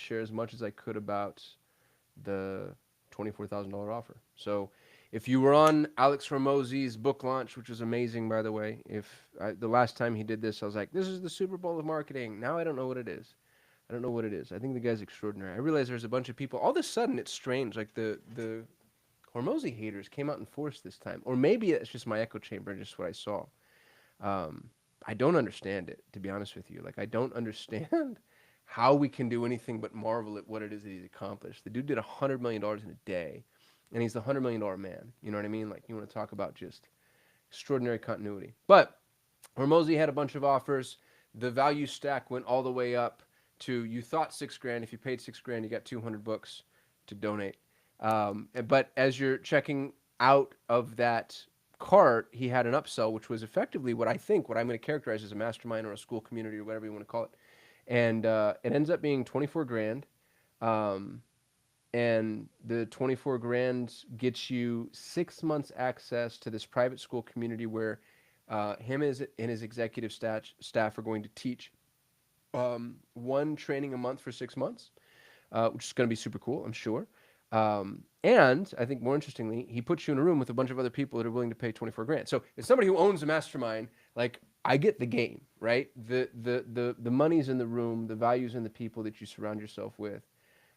share as much as I could about the $24,000 offer. So if you were on Alex Hormozy's book launch, which was amazing, by the way, the last time he did this, I was like, this is the Super Bowl of marketing. Now I don't know what it is. I don't know what it is. I think the guy's extraordinary. I realize there's a bunch of people. All of a sudden, it's strange. Like the Hormozy haters came out in force this time, or maybe it's just my echo chamber and just what I saw. Um, I don't understand it, to be honest with you. Like I don't understand how we can do anything but marvel at what it is that he's accomplished. The dude did $100 million in a day, and he's the $100 million man. You know what I mean? Like you want to talk about just extraordinary continuity. But Hormozy had a bunch of offers. The value stack went all the way up to you thought 6 grand. If you paid 6 grand, you got 200 books to donate. But as you're checking out of that cart, he had an upsell, which was effectively what I'm going to characterize as a mastermind or a school community or whatever you want to call it. And it ends up being 24 grand. Um, and the 24 grand gets you 6 months access to this private school community where him and his executive staff are going to teach one training a month for 6 months, which is going to be super cool, I'm sure. And I think more interestingly, he puts you in a room with a bunch of other people that are willing to pay 24 grand. So as somebody who owns a mastermind, like I get the game, right? The money's in the room, the value's in the people that you surround yourself with.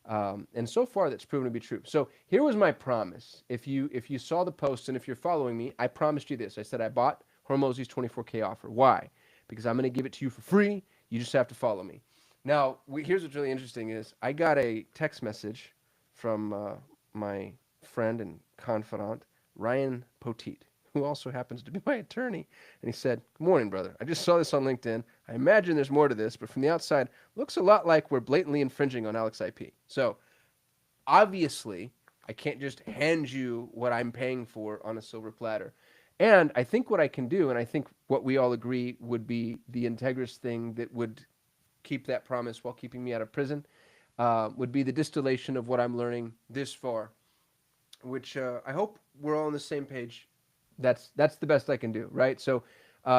And so far that's proven to be true. So here was my promise. If you saw the post and if you're following me, I promised you this. I said I bought Hormozy's 24K offer. Why? Because I'm going to give it to you for free. You just have to follow me. Now, here's what's really interesting is I got a text message from my friend and confidant, Ryan Poteet, who also happens to be my attorney. And he said, "Good morning, brother. I just saw this on LinkedIn. I imagine there's more to this, but from the outside, looks a lot like we're blatantly infringing on Alex IP. So obviously, I can't just hand you what I'm paying for on a silver platter. And I think what I can do, and I think what we all agree would be the integrous thing that would keep that promise while keeping me out of prison, would be the distillation of what I'm learning this far, which I hope we're all on the same page. That's the best I can do, right? So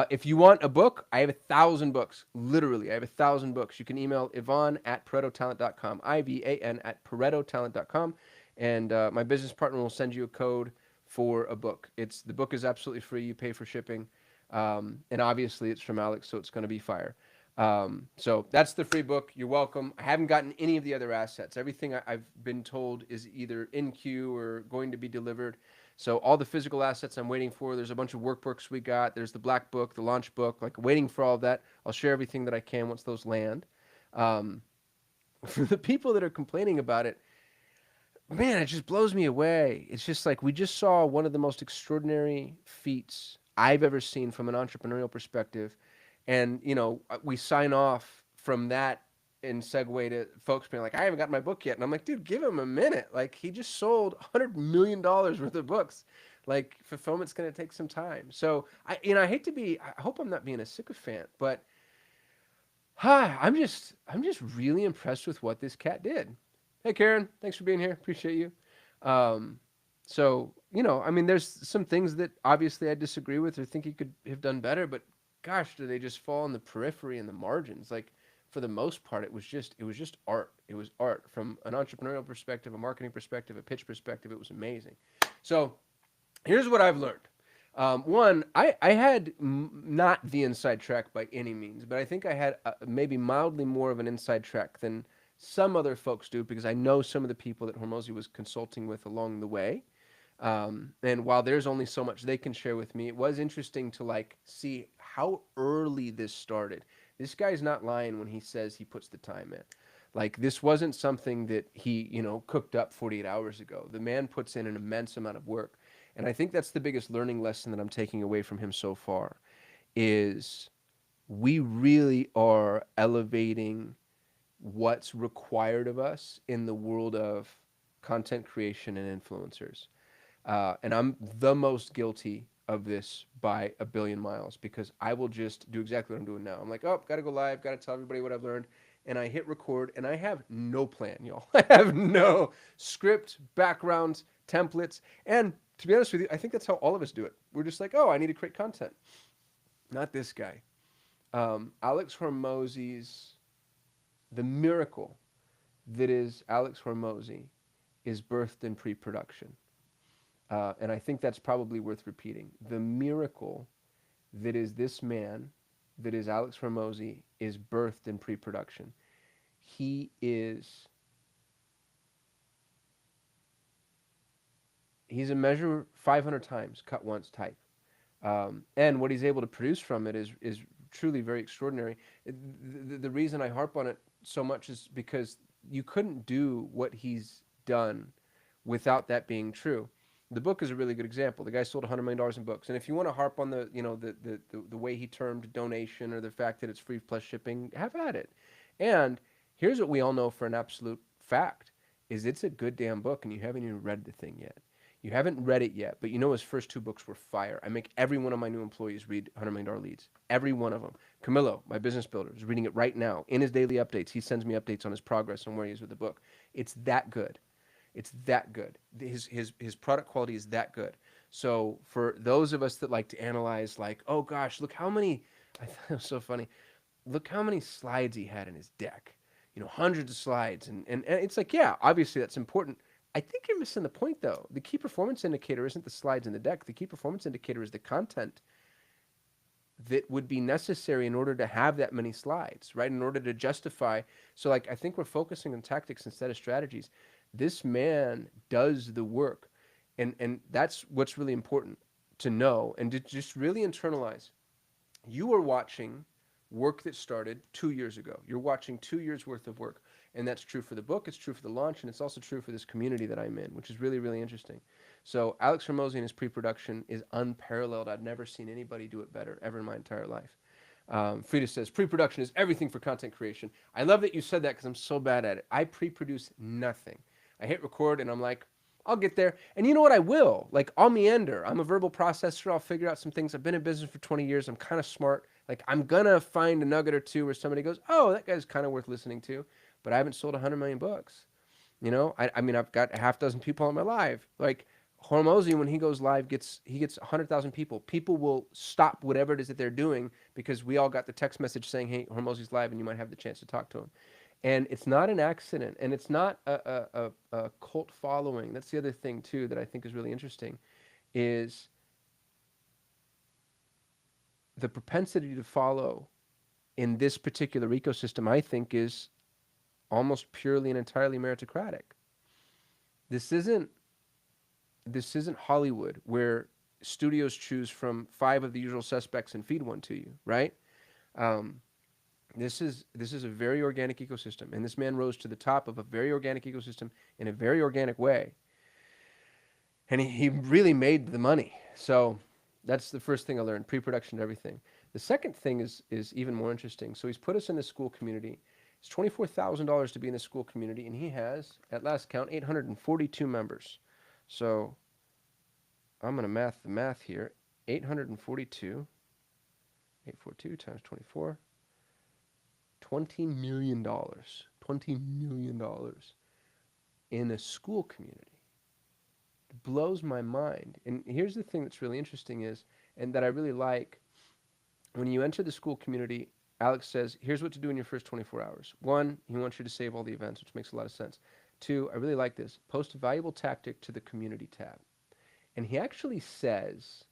if you want a book, I have 1,000 books. Literally, I have 1,000 books. You can email Ivan at ParetoTalent.com, IVAN at ParetoTalent.com, and my business partner will send you a code for a book. The book is absolutely free. You pay for shipping, and obviously it's from Alex, so it's going to be fire. So that's the free book. You're welcome. I haven't gotten any of the other assets. Everything I've been told is either in queue or going to be delivered. So all the physical assets I'm waiting for. There's a bunch of workbooks we got. There's the black book, the launch book. Like waiting for all of that. I'll share everything that I can once those land. Um, for the people that are complaining about it, man, it just blows me away. It's just like we just saw one of the most extraordinary feats I've ever seen from an entrepreneurial perspective. And, we sign off from that and segue to folks being like, I haven't got my book yet. And I'm like, dude, give him a minute. Like, he just sold $100 million worth of books. Like, fulfillment's going to take some time. So, I hate to be, I hope I'm not being a sycophant, but I'm just really impressed with what this cat did. Hey, Karen, thanks for being here. Appreciate you. Um, there's some things that obviously I disagree with or think he could have done better, but gosh, do they just fall in the periphery and the margins? Like for the most part, it was just art. It was art from an entrepreneurial perspective, a marketing perspective, a pitch perspective. It was amazing. So here's what I've learned. One, I had not the inside track by any means, but I think I had maybe mildly more of an inside track than some other folks do because I know some of the people that Hormozy was consulting with along the way. And while there's only so much they can share with me, it was interesting to like see how early this started. This guy's not lying when he says he puts the time in. Like this wasn't something that he, cooked up 48 hours ago. The man puts in an immense amount of work. And I think that's the biggest learning lesson that I'm taking away from him so far is we really are elevating what's required of us in the world of content creation and influencers. And I'm the most guilty of this by a billion miles because I will just do exactly what I'm doing now. I'm like, oh, got to go live, got to tell everybody what I've learned. And I hit record and I have no plan, y'all. I have no script, backgrounds, templates. And to be honest with you, I think that's how all of us do it. We're just like, oh, I need to create content. Not this guy. Alex Hormozy's The Miracle that is Alex Hormozy is birthed in pre-production. And I think that's probably worth repeating. The miracle that is this man, that is Alex Hormozy, is birthed in pre-production. He is, he's a measure 500 times, cut once type. And what he's able to produce from it is truly very extraordinary. The reason I harp on it so much is because you couldn't do what he's done without that being true. The book is a really good example. The guy sold $100 million in books, and if you want to harp on the the way he termed donation or the fact that it's free plus shipping, have at it. And here's what we all know for an absolute fact: is it's a good damn book, and you haven't even read the thing yet. You haven't read it yet, but you know his first two books were fire. I make every one of my new employees read $100 Million Leads. Every one of them. Camilo, my business builder, is reading it right now. In his daily updates, he sends me updates on his progress and where he is with the book. It's that good. It's that good. His product quality is that good. So for those of us that like to analyze, like, oh gosh, look how many, I thought it was so funny. Look how many slides he had in his deck. You know, hundreds of slides. And it's like, yeah, obviously that's important. I think you're missing the point, though. The key performance indicator isn't the slides in the deck. The key performance indicator is the content that would be necessary in order to have that many slides, right? In order to justify. So, like, I think we're focusing on tactics instead of strategies. This man does the work. And that's what's really important to know and to just really internalize. You are watching work that started 2 years ago. You're watching 2 years worth of work. And that's true for the book, it's true for the launch, and it's also true for this community that I'm in, which is really, really interesting. So Alex Hormozy in his pre-production is unparalleled. I've never seen anybody do it better ever in my entire life. Frida says, pre-production is everything for content creation. I love that you said that because I'm so bad at it. I pre-produce nothing. I hit record and I'm like, I'll get there. And you know what? I will. Like, I'll meander. I'm a verbal processor. I'll figure out some things. I've been in business for 20 years. I'm kind of smart. Like, I'm going to find a nugget or two where somebody goes, oh, that guy's kind of worth listening to. But I haven't sold 100 million books. You know, I mean, I've got a half dozen people on my live. Like, Hormozy, when he goes live, he gets 100,000 people. People will stop whatever it is that they're doing because we all got the text message saying, hey, Hormozy's live, and you might have the chance to talk to him. And it's not an accident, and it's not a cult following. That's the other thing, too, that I think is really interesting, is the propensity to follow in this particular ecosystem, I think, is almost purely and entirely meritocratic. This isn't Hollywood, where studios choose from 5 of the usual suspects and feed one to you, right? Um, This is a very organic ecosystem, and this man rose to the top of a very organic ecosystem in a very organic way, and he really made the money. So that's the first thing I learned: pre-production, everything. The second thing is even more interesting. So he's put us in the school community. It's $24,000 to be in the school community, and he has, at last count, 842 members. So I'm going to the math here. 842, 842 times 24. $20 million. $20 million in a school community. It blows my mind. And here's the thing that's really interesting is, and that I really like, when you enter the school community, Alex says, here's what to do in your first 24 hours. 1, he wants you to save all the events, which makes a lot of sense. 2, I really like this, post a valuable tactic to the community tab. And he actually says,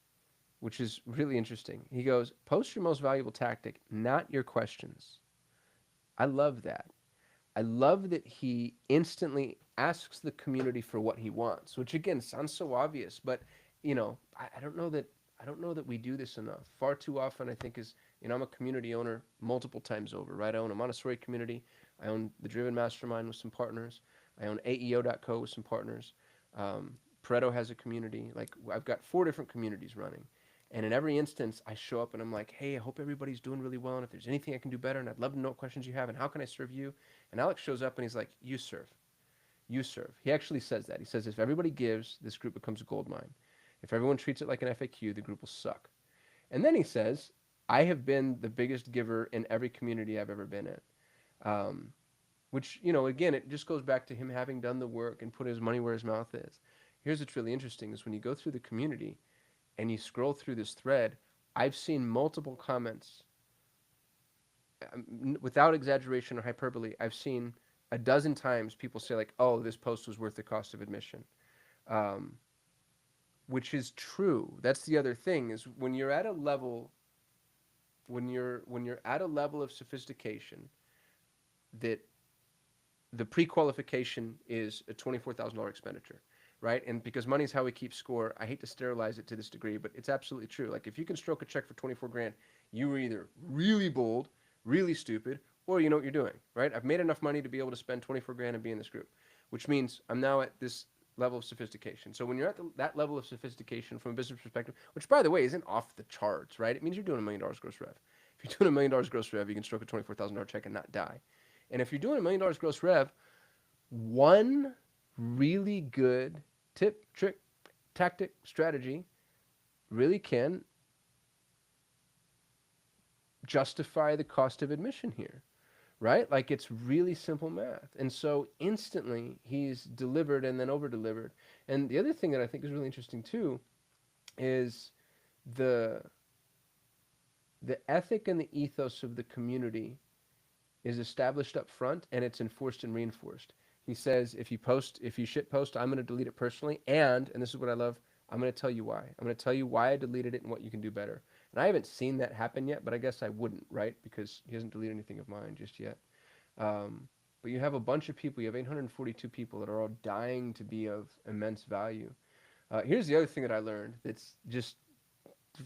which is really interesting, he goes, post your most valuable tactic, not your questions. I love that. I love that he instantly asks the community for what he wants, which again sounds so obvious, but you know, I don't know that we do this enough. Far too often, I think is, you know, I'm a community owner multiple times over, right? I own a Montessori community. I own the Driven Mastermind with some partners. I own AEO.co with some partners. Pareto has a community. Like, I've got 4 different communities running. And in every instance, I show up and I'm like, hey, I hope everybody's doing really well. And if there's anything I can do better, and I'd love to know what questions you have, and how can I serve you? And Alex shows up and he's like, you serve. You serve. He actually says that. He says, if everybody gives, this group becomes a gold mine. If everyone treats it like an FAQ, the group will suck. And then he says, I have been the biggest giver in every community I've ever been in. Which, you know, again, it just goes back to him having done the work and put his money where his mouth is. Here's what's really interesting is when you go through the community, and you scroll through this thread, I've seen multiple comments, without exaggeration or hyperbole, I've seen a dozen times people say like, "Oh, this post was worth the cost of admission," um, which is true. That's the other thing is when you're at a level when you're at a level of sophistication that the pre-qualification is a $24,000 expenditure, right? And because money is how we keep score, I hate to sterilize it to this degree, but it's absolutely true. Like if you can stroke a check for 24 grand, you were either really bold, really stupid, or you know what you're doing, right? I've made enough money to be able to spend 24 grand and be in this group, which means I'm now at this level of sophistication. So when you're at that level of sophistication from a business perspective, which by the way isn't off the charts, right? It means you're doing $1 million gross rev. If you're doing $1 million gross rev, you can stroke a $24,000 check and not die. And if you're doing $1 million gross rev, one really good tip, trick, tactic, strategy really can justify the cost of admission here, right? Like it's really simple math. And so instantly he's delivered and then over delivered. And the other thing that I think is really interesting too is the the ethic and the ethos of the community is established up front and it's enforced and reinforced. He says, if you shit post, I'm going to delete it personally. And this is what I love, I'm going to tell you why. I'm going to tell you why I deleted it and what you can do better. And I haven't seen that happen yet, but I guess I wouldn't, right? Because he hasn't deleted anything of mine just yet. But you have a bunch of people, you have 842 people that are all dying to be of immense value. Here's the other thing that I learned that's just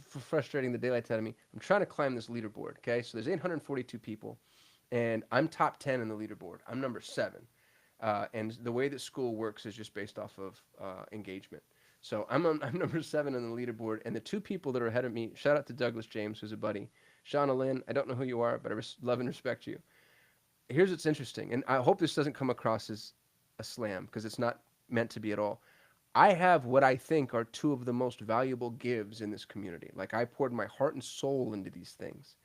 frustrating the daylights out of me. I'm trying to climb this leaderboard, okay? So there's 842 people and I'm top 10 in the leaderboard. I'm number 7. And the way that school works is just based off of engagement. So I'm number 7 in the leaderboard, and the two people that are ahead of me, shout out to Douglas James, who's a buddy. Shauna Lynn, I don't know who you are, but I love and respect you. Here's what's interesting, and I hope this doesn't come across as a slam, because it's not meant to be at all. I have what I think are two of the most valuable gives in this community. Like I poured my heart and soul into these things.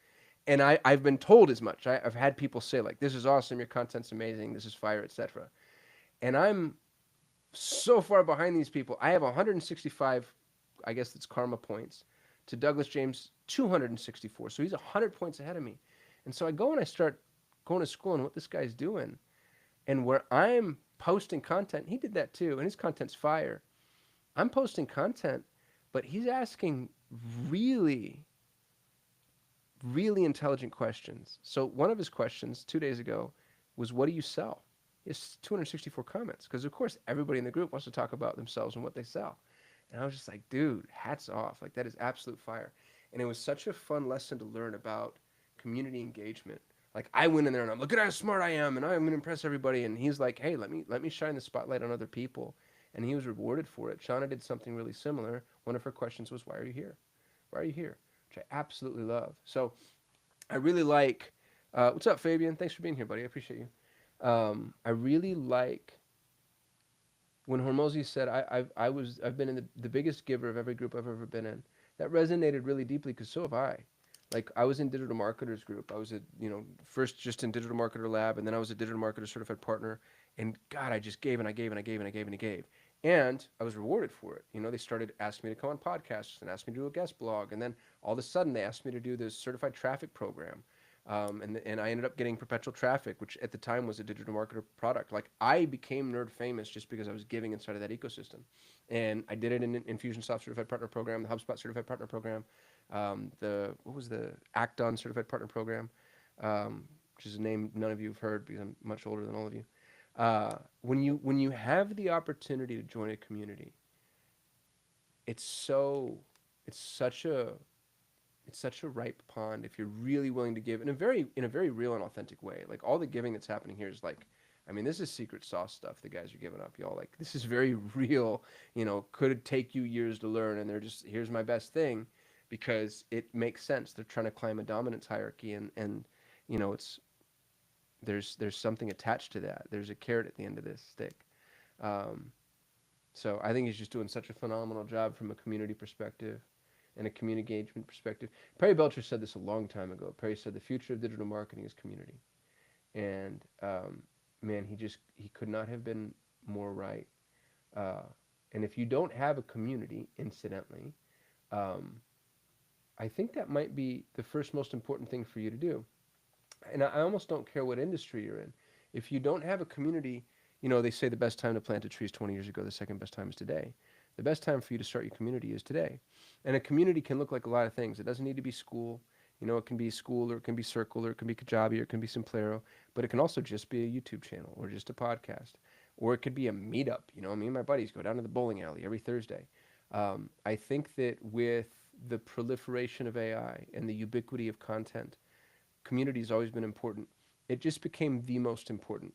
And I've been told as much. I've had people say like, "This is awesome. Your content's amazing. This is fire, etc." And I'm so far behind these people. I have 165, I guess that's karma points, to Douglas James 264. So he's 100 points ahead of me. And so I go and I start going to school and what this guy's doing. And where I'm posting content, he did that too, and his content's fire. I'm posting content, but he's asking really really intelligent questions. So one of his questions 2 days ago was, "What do you sell?" It's 264 comments because, of course, everybody in the group wants to talk about themselves and what they sell. And I was just like, dude, hats off. Like, that is absolute fire. And it was such a fun lesson to learn about community engagement. Like, I went in there and I'm, look at how smart I am, and I'm going to impress everybody. And he's like, hey, let me shine the spotlight on other people. And he was rewarded for it. Shauna did something really similar. One of her questions was, why are you here? Why are you here? Which I absolutely love. So I really like, what's up, Fabian? Thanks for being here, buddy. I appreciate you. I really like when Hormozy said, I've been in the biggest giver of every group I've ever been in. That resonated really deeply because so have I. Like I was in Digital Marketers Group. I was first just in Digital Marketer Lab, and then I was a Digital Marketer Certified Partner. And God, I just gave and I gave and I gave and I gave and I gave. And I was rewarded for it. They started asking me to come on podcasts and asked me to do a guest blog. And then all of a sudden they asked me to do this certified traffic program. And I ended up getting perpetual traffic, which at the time was a digital marketer product. Like I became nerd famous just because I was giving inside of that ecosystem. And I did it in Infusionsoft Certified Partner Program, the HubSpot Certified Partner Program, what was the Acton Certified Partner Program, which is a name none of you have heard because I'm much older than all of you. When you have the opportunity to join a community, it's such a ripe pond if you're really willing to give in a very real and authentic way. Like all the giving that's happening here is like, I mean, this is secret sauce stuff the guys are giving up, y'all. Like this is very real. Could take you years to learn, and they're just, here's my best thing, because it makes sense. They're trying to climb a dominance hierarchy, and it's there's something attached to that. There's a carrot at the end of this stick. So I think he's just doing such a phenomenal job from a community perspective and a community engagement perspective. Perry Belcher said this a long time ago. Perry said the future of digital marketing is community. And man, he could not have been more right. And if you don't have a community, incidentally, I think that might be the first most important thing for you to do. And I almost don't care what industry you're in. If you don't have a community, you know, they say the best time to plant a tree is 20 years ago, the second best time is today. The best time for you to start your community is today. And a community can look like a lot of things. It doesn't need to be school. You know, it can be school, or it can be Circle, or it can be Kajabi, or it can be Simplero, but it can also just be a YouTube channel or just a podcast. Or it could be a meetup. You know, me and my buddies go down to the bowling alley every Thursday. I think that with the proliferation of AI and the ubiquity of content, community has always been important. It just became the most important.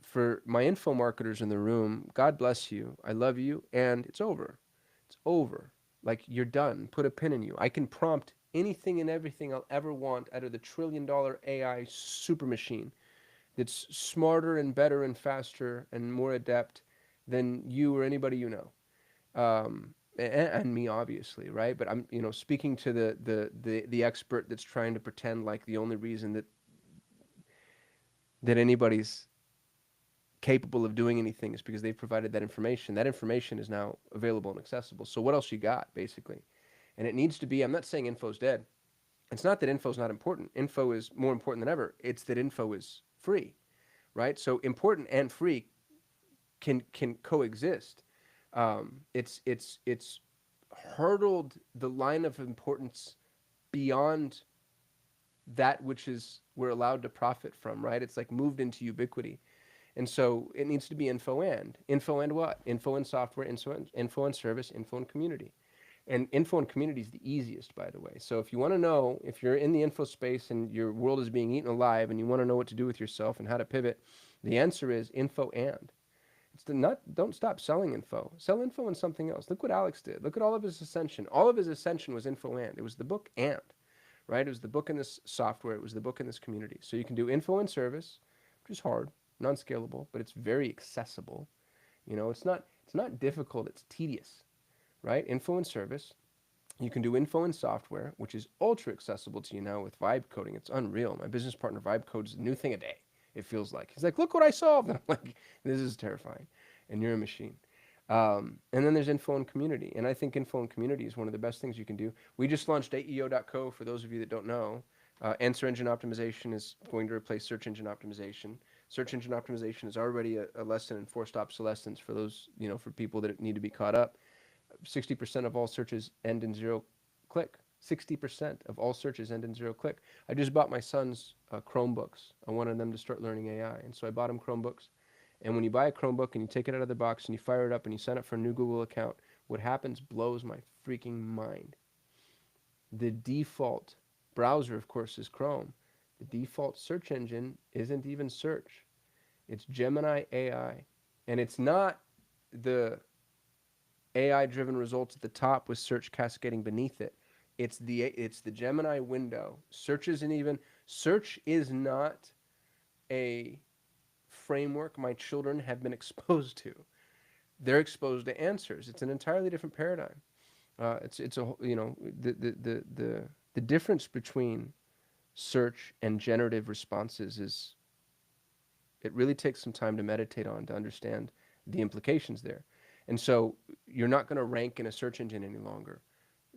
For my info marketers in the room, God bless you. I love you, and it's over. It's over. Like, you're done. Put a pin in you. I can prompt anything and everything I'll ever want out of the $1 trillion AI super machine that's smarter and better and faster and more adept than you or anybody you know. And me, obviously, right? But I'm, you know, speaking to the expert that's trying to pretend like the only reason that anybody's capable of doing anything is because they've provided that information. That information is now available and accessible. So what else you got, basically? And it needs to be. I'm not saying info's dead. It's not that info's not important. Info is more important than ever. It's that info is free, right? So important and free can coexist. It's hurdled the line of importance beyond that which is we're allowed to profit from, right? It's like moved into ubiquity. And so it needs to be info and what? Info and software, info and service, info and community. And info and community is the easiest, by the way. So if you want to know, if you're in the info space and your world is being eaten alive and you want to know what to do with yourself and how to pivot, the answer is info and. It's the not. Don't stop selling info. Sell info and something else. Look what Alex did. Look at all of his ascension. All of his ascension was info and. It was the book and, right? It was the book in this software. It was the book in this community. So you can do info and service, which is hard, non-scalable, but it's very accessible. You know, it's not difficult. It's tedious, right? Info and service. You can do info and software, which is ultra accessible to you now with vibe coding. It's unreal. My business partner vibe codes a new thing a day. It feels like he's like, look what I solved. And I'm like, this is terrifying, and you're a machine. And then there's info and community, and I think info and community is one of the best things you can do. We just launched AEO.co. For those of you that don't know, answer engine optimization is going to replace search engine optimization. Search engine optimization is already a lesson in forced obsolescence for those, you know, for people that need to be caught up. 60% of all searches end in zero click. 60% of all searches end in zero click. I just bought my son's Chromebooks. I wanted them to start learning AI, and so I bought him Chromebooks. And when you buy a Chromebook and you take it out of the box and you fire it up and you sign up for a new Google account, what happens blows my freaking mind. The default browser, of course, is Chrome. The default search engine isn't even search. It's Gemini AI. And it's not the AI-driven results at the top with search cascading beneath it. It's the Gemini window. Search is not a framework my children have been exposed to. They're exposed to answers. It's an entirely different paradigm. It's a, you know, the difference between search and generative responses is, it really takes some time to meditate on to understand the implications there. And so you're not going to rank in a search engine any longer.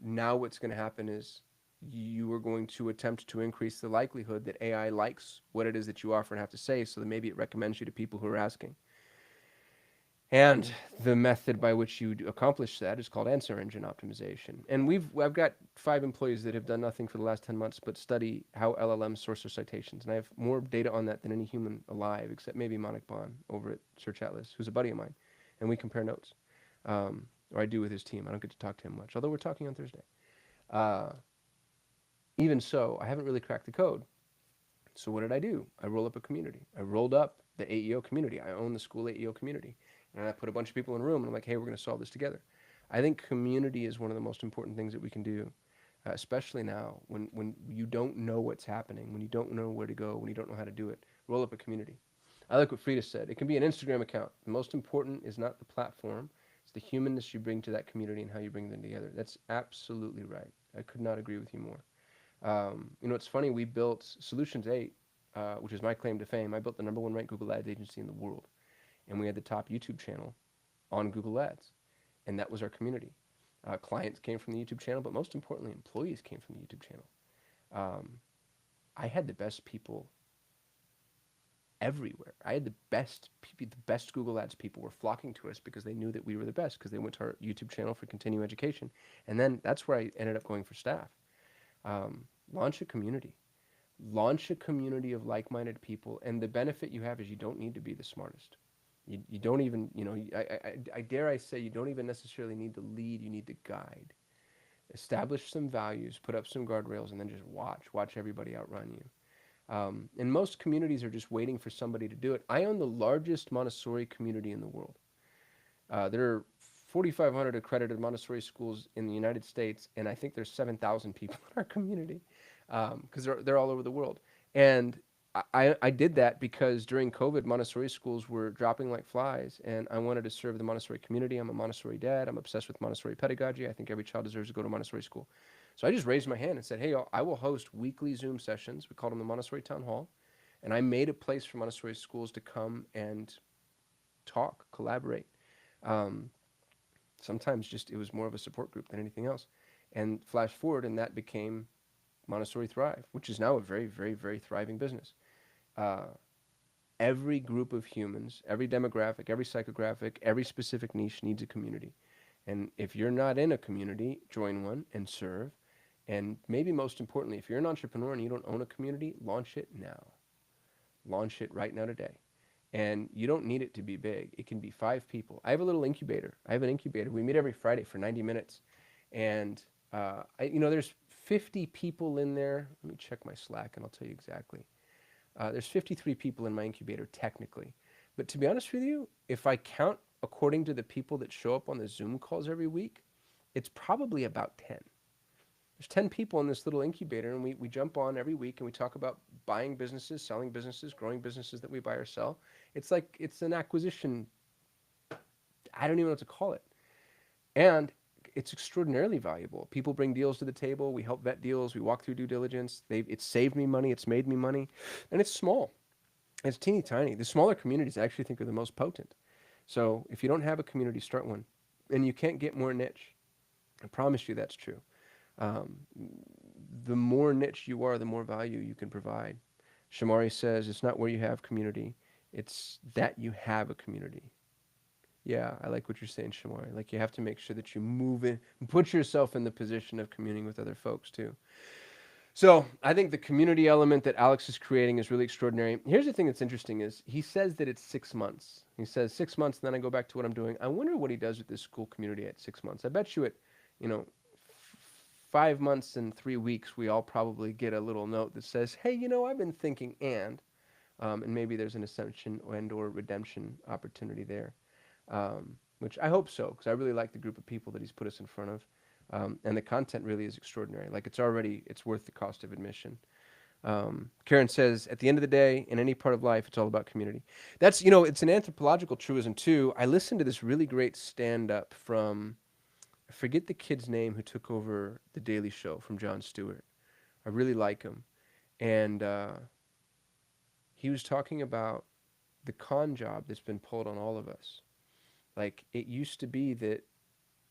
Now what's going to happen is you are going to attempt to increase the likelihood that AI likes what it is that you offer and have to say, so that maybe it recommends you to people who are asking. And the method by which you accomplish that is called answer engine optimization. And I've got 5 employees that have done nothing for the last 10 months but study how LLMs source their citations. And I have more data on that than any human alive, except maybe Manik Bhan over at Search Atlas, who's a buddy of mine. And we compare notes. Or I do with his team. I don't get to talk to him much, although we're talking on Thursday. Even so, I haven't really cracked the code. So what did I do? I roll up a community. I rolled up the AEO community. I own the school AEO community. And I put a bunch of people in a room, and I'm like, hey, we're going to solve this together. I think community is one of the most important things that we can do, especially now when you don't know what's happening, when you don't know where to go, when you don't know how to do it. Roll up a community. I like what Frida said. It can be an Instagram account. The most important is not the platform. It's the humanness you bring to that community and how you bring them together. That's absolutely right. I could not agree with you more. You know, it's funny. We built Solutions 8, which is my claim to fame. I built the #1 ranked Google Ads agency in the world. And we had the top YouTube channel on Google Ads. And that was our community. Clients came from the YouTube channel, but most importantly, employees came from the YouTube channel. I had the best people everywhere. I had the best Google Ads people were flocking to us because they knew that we were the best because they went to our YouTube channel for continuing education. And then that's where I ended up going for staff. Um, launch a community. Launch a community of like-minded people. And the benefit you have is you don't need to be the smartest. You don't even, I dare I say, you don't even necessarily need to lead, you need to guide. Establish some values, put up some guardrails, and then just watch everybody outrun you. And most communities are just waiting for somebody to do it. I own the largest Montessori community in the world. There are 4,500 accredited Montessori schools in the United States, and I think there's 7,000 people in our community because they're all over the world. And I did that because during COVID, Montessori schools were dropping like flies, and I wanted to serve the Montessori community. I'm a Montessori dad. I'm obsessed with Montessori pedagogy. I think every child deserves to go to Montessori school. So I just raised my hand and said, hey, I will host weekly Zoom sessions. We called them the Montessori Town Hall. And I made a place for Montessori schools to come and talk, collaborate. Um, Sometimes just it was more of a support group than anything else. And flash forward, and that became Montessori Thrive, which is now a very, very, very thriving business. Uh, every group of humans, every demographic, every psychographic, every specific niche needs a community. And if you're not in a community, join one and serve. And maybe most importantly, if you're an entrepreneur and you don't own a community, launch it now. Launch it right now today. And you don't need it to be big. It can be 5 people. I have a little incubator. I have an incubator. We meet every Friday for 90 minutes. And, there's 50 people in there. Let me check my Slack and I'll tell you exactly. There's 53 people in my incubator technically. But to be honest with you, if I count according to the people that show up on the Zoom calls every week, it's probably about 10. There's 10 people in this little incubator, and we jump on every week and we talk about buying businesses, selling businesses, growing businesses that we buy or sell. It's like it's an acquisition. I don't even know what to call it. And it's extraordinarily valuable. People bring deals to the table. We help vet deals. We walk through due diligence. It's saved me money. It's made me money. And it's small. It's teeny tiny. The smaller communities I actually think are the most potent. So if you don't have a community, start one. And you can't get more niche. I promise you that's true. Um, the more niche you are, the more value you can provide. Shamari says it's not where you have community, it's that you have a community. Yeah, I like what you're saying, Shamari. Like you have to make sure that you move in, put yourself in the position of communing with other folks too. So I think the community element that Alex is creating is really extraordinary. Here's the thing that's interesting is he says that it's 6 months. He says 6 months, and then I go back to what I'm doing. I wonder what he does with this school community at 6 months. I bet you you know, 5 months and 3 weeks, we all probably get a little note that says, hey, I've been thinking and maybe there's an ascension and or redemption opportunity there, which I hope so, because I really like the group of people that he's put us in front of. And the content really is extraordinary. Like it's worth the cost of admission. Karen says, at the end of the day, in any part of life, it's all about community. That's, it's an anthropological truism too. I listened to this really great stand-up from, I forget the kid's name who took over The Daily Show from Jon Stewart. I really like him. And he was talking about the con job that's been pulled on all of us. Like, it used to be that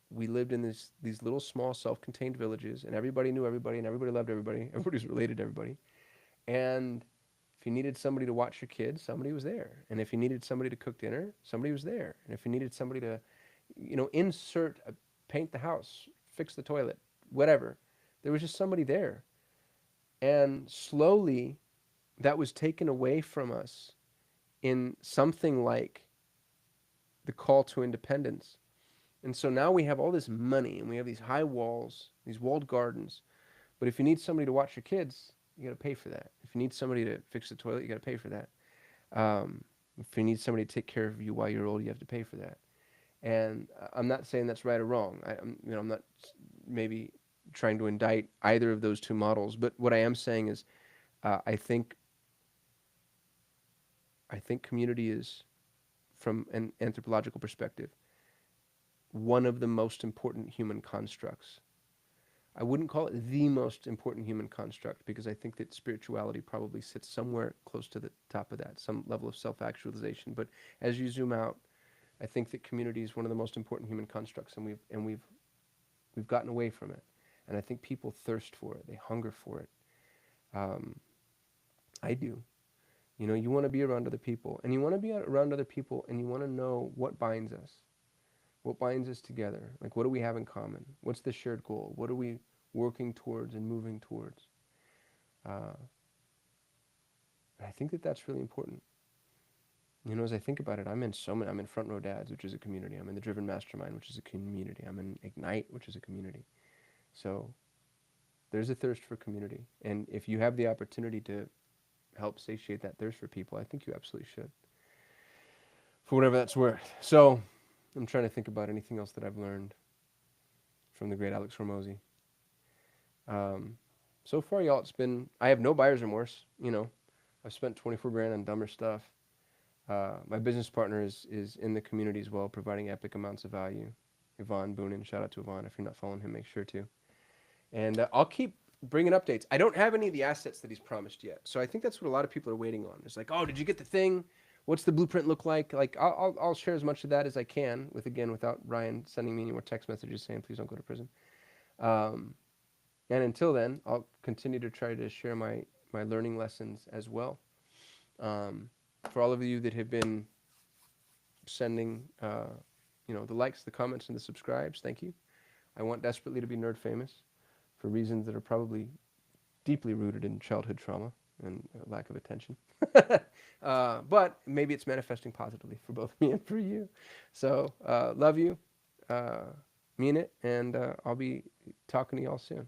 we lived in these little small self-contained villages, and everybody knew everybody, and everybody loved everybody. Everybody was related to everybody. And if you needed somebody to watch your kids, somebody was there. And if you needed somebody to cook dinner, somebody was there. And if you needed somebody to, paint the house, fix the toilet, whatever, there was just somebody there. And slowly, that was taken away from us in something like the call to independence. And so now we have all this money and we have these high walls, these walled gardens. But if you need somebody to watch your kids, you got to pay for that. If you need somebody to fix the toilet, you got to pay for that. If you need somebody to take care of you while you're old, you have to pay for that. And I'm not saying that's right or wrong. I'm not maybe trying to indict either of those two models. But what I am saying is, I think community is, from an anthropological perspective, one of the most important human constructs. I wouldn't call it the most important human construct, because I think that spirituality probably sits somewhere close to the top of that, some level of self-actualization. But as you zoom out, I think that community is one of the most important human constructs, and we've gotten away from it. And I think people thirst for it; they hunger for it. I do. You know, you want to be around other people, and you want to be around other people, and you want to know what binds us. What binds us together? Like, what do we have in common? What's the shared goal? What are we working towards and moving towards? Uh, I think that that's really important. You know, as I think about it, I'm in so many. I'm in Front Row Dads, which is a community. I'm in the Driven Mastermind, which is a community. I'm in Ignite, which is a community. So there's a thirst for community, and if you have the opportunity to help satiate that thirst for people, I think you absolutely should, for whatever that's worth. So I'm trying to think about anything else that I've learned from the great Alex Hormozi. So far, y'all, it's been, I have no buyer's remorse. You know, I've spent 24 grand on dumber stuff. My business partner is in the community as well, providing epic amounts of value. Yvonne Boonin, shout out to Yvonne. If you're not following him, make sure to. And I'll keep bringing updates. I don't have any of the assets that he's promised yet. So I think that's what a lot of people are waiting on. It's like, oh, did you get the thing? What's the blueprint look like? Like, I'll share as much of that as I can without Ryan sending me any more text messages saying, please don't go to prison. And until then, I'll continue to try to share my learning lessons as well. For all of you that have been sending, the likes, the comments, and the subscribes, thank you. I want desperately to be nerd famous for reasons that are probably deeply rooted in childhood trauma and lack of attention. But maybe it's manifesting positively for both me and for you. So love you, mean it, and I'll be talking to y'all soon.